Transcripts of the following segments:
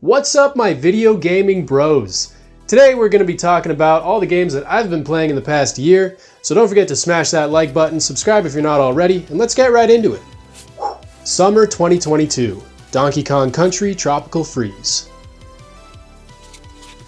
What's up, my video gaming bros? Today we're going to be talking about all the games that I've been playing in the past year, so don't forget to smash that like button, subscribe if you're not already, and let's get right into it. Summer 2022, Donkey Kong Country Tropical Freeze.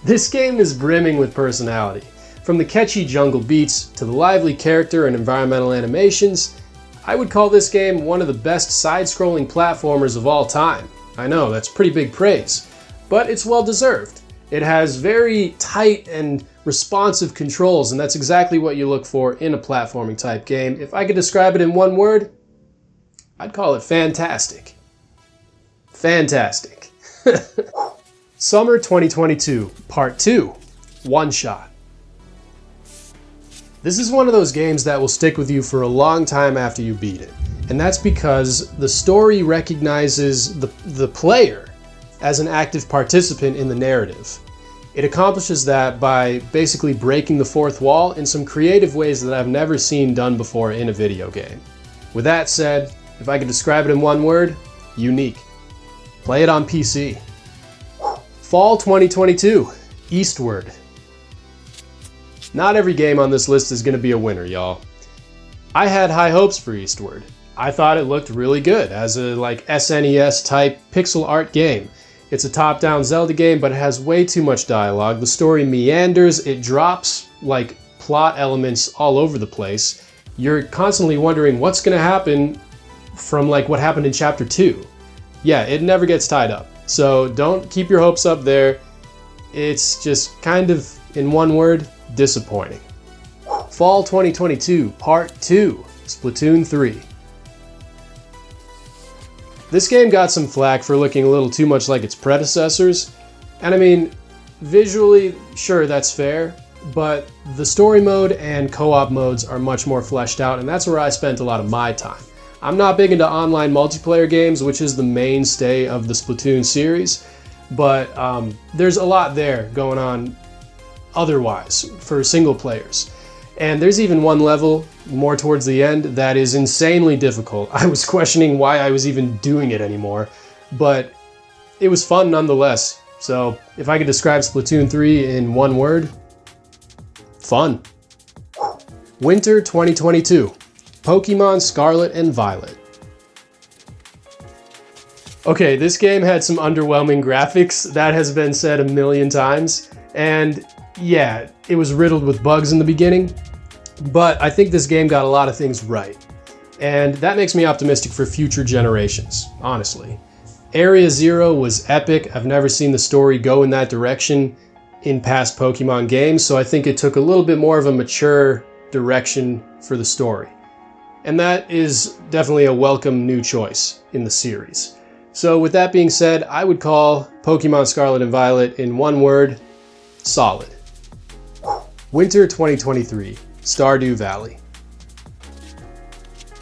This game is brimming with personality. From the catchy jungle beats to the lively character and environmental animations, I would call this game one of the best side-scrolling platformers of all time. I know, that's pretty big praise, but it's well deserved. It has very tight and responsive controls, and that's exactly what you look for in a platforming type game. If I could describe it in one word, I'd call it fantastic. Fantastic. Summer 2022, Part 2, One Shot. This is one of those games that will stick with you for a long time after you beat it, and that's because the story recognizes the player as an active participant in the narrative. It accomplishes that by basically breaking the fourth wall in some creative ways that I've never seen done before in a video game. With that said, if I could describe it in one word, unique. Play it on PC. Fall 2022, Eastward. Not every game on this list is going to be a winner, y'all. I had high hopes for Eastward. I thought it looked really good as a SNES type pixel art game. It's a top-down Zelda game, but it has way too much dialogue. The story meanders, it drops plot elements all over the place. You're constantly wondering what's going to happen from what happened in Chapter 2. Yeah, it never gets tied up. So don't keep your hopes up there. It's just kind of, in one word, disappointing. Fall 2022, Part 2, Splatoon 3. This game got some flack for looking a little too much like its predecessors, and I mean, visually, sure, that's fair, but the story mode and co-op modes are much more fleshed out, and that's where I spent a lot of my time. I'm not big into online multiplayer games, which is the mainstay of the Splatoon series, but there's a lot there going on otherwise for single players. And there's even one level, more towards the end, that is insanely difficult. I was questioning why I was even doing it anymore, but it was fun nonetheless. So if I could describe Splatoon 3 in one word, fun. Winter 2022, Pokemon Scarlet and Violet. Okay, this game had some underwhelming graphics, that has been said a million times, and yeah, it was riddled with bugs in the beginning, but I think this game got a lot of things right. And that makes me optimistic for future generations, honestly. Area Zero was epic. I've never seen the story go in that direction in past Pokemon games, so I think it took a little bit more of a mature direction for the story. And that is definitely a welcome new choice in the series. So with that being said, I would call Pokemon Scarlet and Violet in one word, solid. Winter 2023, Stardew Valley.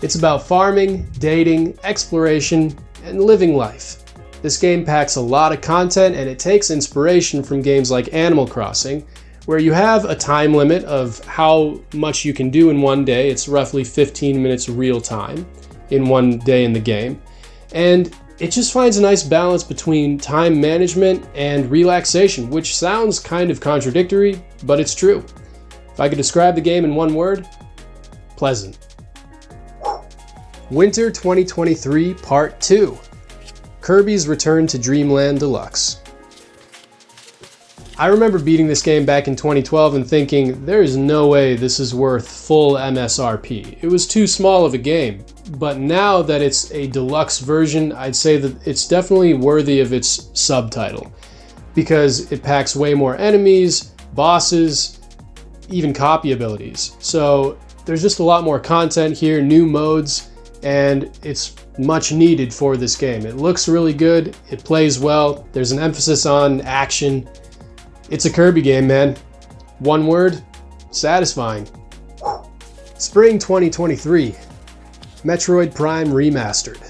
It's about farming, dating, exploration, and living life. This game packs a lot of content, and it takes inspiration from games like Animal Crossing, where you have a time limit of how much you can do in one day. It's roughly 15 minutes real time in one day in the game. And it just finds a nice balance between time management and relaxation, which sounds kind of contradictory, but it's true. If I could describe the game in one word, pleasant. Winter 2023 Part 2, Kirby's Return to Dreamland Deluxe. I remember beating this game back in 2012 and thinking, there is no way this is worth full MSRP. It was too small of a game. But now that it's a deluxe version, I'd say that it's definitely worthy of its subtitle, because it packs way more enemies, bosses, even copy abilities. So there's just a lot more content here, new modes, and it's much needed for this game. It looks really good, it plays well, there's an emphasis on action. It's a Kirby game, man. One word, satisfying. Spring 2023. Metroid Prime Remastered.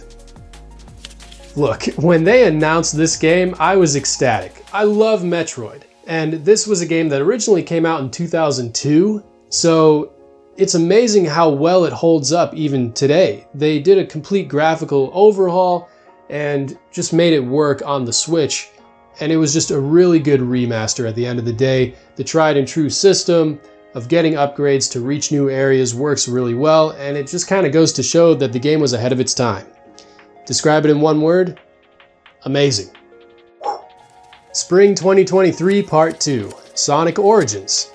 Look, when they announced this game, I was ecstatic. I love Metroid, and this was a game that originally came out in 2002, so it's amazing how well it holds up even today. They did a complete graphical overhaul and just made it work on the Switch and it was just a really good remaster at the end of the day. The tried and true system of getting upgrades to reach new areas works really well, and it just kind of goes to show that the game was ahead of its time. Describe it in one word: amazing. Spring 2023 Part 2, Sonic Origins.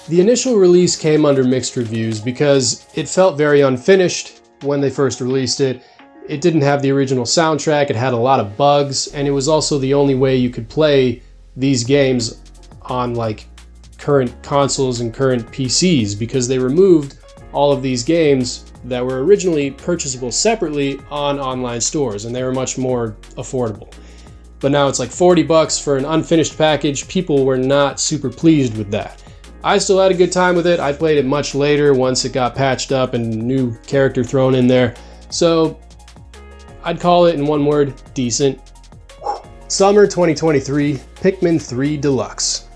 The initial release came under mixed reviews because it felt very unfinished when they first released it. It didn't have the original soundtrack, it had a lot of bugs, and it was also the only way you could play these games on like current consoles and current PCs, because they removed all of these games that were originally purchasable separately on online stores, and they were much more affordable. But now it's like $40 for an unfinished package. People were not super pleased with that. I still had a good time with it. I played it much later once it got patched up and new character thrown in there. So I'd call it in one word: decent. Summer 2023 Pikmin III Deluxe.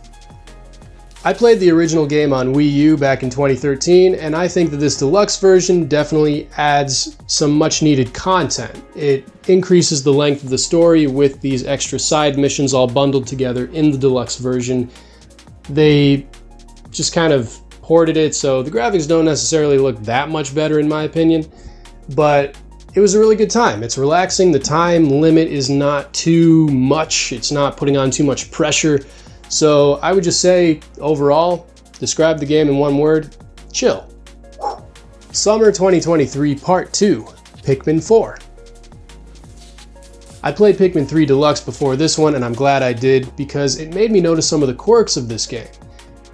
I played the original game on Wii U back in 2013, and I think that this deluxe version definitely adds some much needed content. It increases the length of the story with these extra side missions all bundled together in the deluxe version. They just kind of ported it, so the graphics don't necessarily look that much better in my opinion, but it was a really good time. It's relaxing, the time limit is not too much, it's not putting on too much pressure. So I would just say, overall, describe the game in one word: chill. Summer 2023 Part 2, Pikmin 4. I played Pikmin 3 Deluxe before this one, and I'm glad I did, because it made me notice some of the quirks of this game.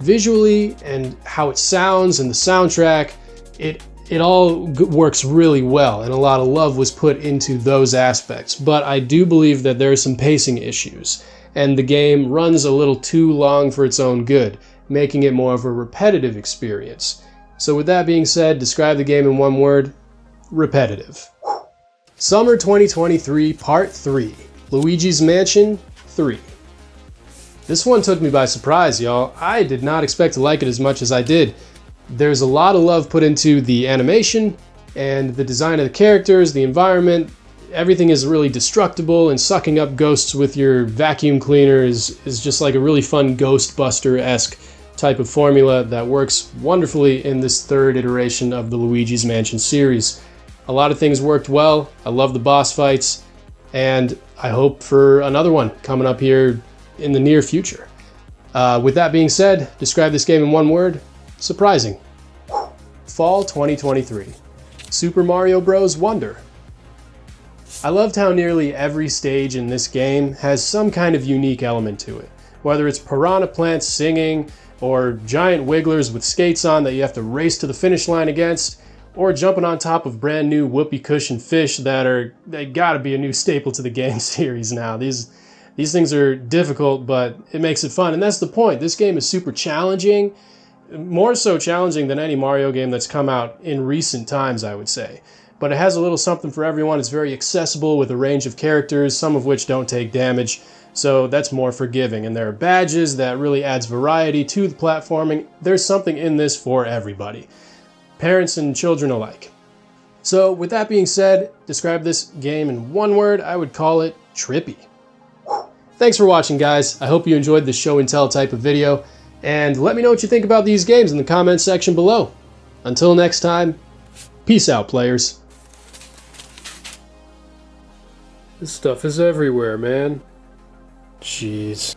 Visually, and how it sounds, and the soundtrack, it all works really well, and a lot of love was put into those aspects. But I do believe that there are some pacing issues, and the game runs a little too long for its own good, making it more of a repetitive experience. So with that being said, describe the game in one word: repetitive. Summer 2023 Part 3, Luigis Mansion 3. This one took me by surprise, y'all. I did not expect to like it as much as I did. There's a lot of love put into the animation and the design of the characters, the environment. Everything is really destructible, and sucking up ghosts with your vacuum cleaner is just like a really fun Ghostbuster-esque type of formula that works wonderfully in this third iteration of the Luigi's Mansion series. A lot of things worked well. I love the boss fights, and I hope for another one coming up here in the near future. With that being said, describe this game in one word: surprising. Fall 2023, Super Mario Bros. Wonder. I loved how nearly every stage in this game has some kind of unique element to it. Whether it's piranha plants singing, or giant wigglers with skates on that you have to race to the finish line against, or jumping on top of brand new whoopee cushion fish they gotta be a new staple to the game series now. These things are difficult, but it makes it fun, and that's the point. This game is super challenging, more so challenging than any Mario game that's come out in recent times, I would say. But it has a little something for everyone. It's very accessible with a range of characters, some of which don't take damage, so that's more forgiving. And there are badges that really adds variety to the platforming. There's something in this for everybody, parents and children alike. So with that being said, describe this game in one word: I would call it trippy. Thanks for watching, guys. I hope you enjoyed this show and tell type of video, and let me know what you think about these games in the comments section below. Until next time, peace out, players. This stuff is everywhere, man. Jeez.